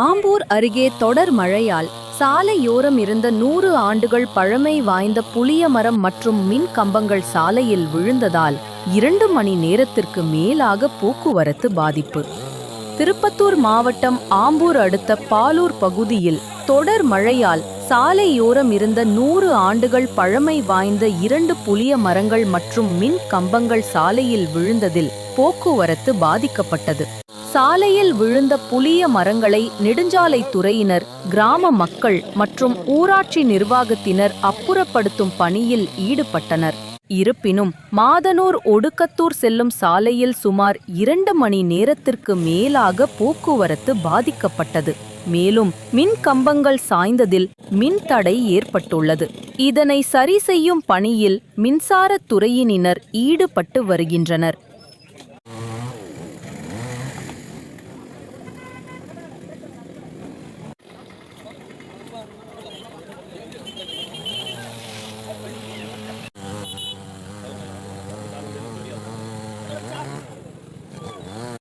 ஆம்பூர் அருகே தொடர் மழையால் சாலையோரம் இருந்த 100 ஆண்டுகள் பழமை வாய்ந்த புளிய மரம் மற்றும் மின் கம்பங்கள் சாலையில் விழுந்ததால் 2 மணி நேரத்திற்கு மேலாக போக்குவரத்து பாதிப்பு. திருப்பத்தூர் மாவட்டம் ஆம்பூர் அடுத்த பாலூர் பகுதியில் தொடர் மழையால் சாலையோரம் இருந்த 100 ஆண்டுகள் பழமை வாய்ந்த 2 புளிய மரங்கள் மற்றும் மின் கம்பங்கள் சாலையில் விழுந்ததில் போக்குவரத்து பாதிக்கப்பட்டது. சாலையில் விழுந்த புளிய மரங்களை நெடுஞ்சாலைத்துறையினர், கிராம மக்கள் மற்றும் ஊராட்சி நிர்வாகத்தினர் அப்புறப்படுத்தும் பணியில் ஈடுபட்டனர். இருப்பினும் மாதனூர் ஒடுக்கத்தூர் செல்லும் சாலையில் சுமார் 2 மணி நேரத்திற்கு மேலாக போக்குவரத்து பாதிக்கப்பட்டது. மேலும் மின் கம்பங்கள் சாய்ந்ததில் மின் தடை ஏற்பட்டுள்ளது. இதனை சரி செய்யும் பணியில் மின்சாரத் துறையினர் ஈடுபட்டு வருகின்றனர்.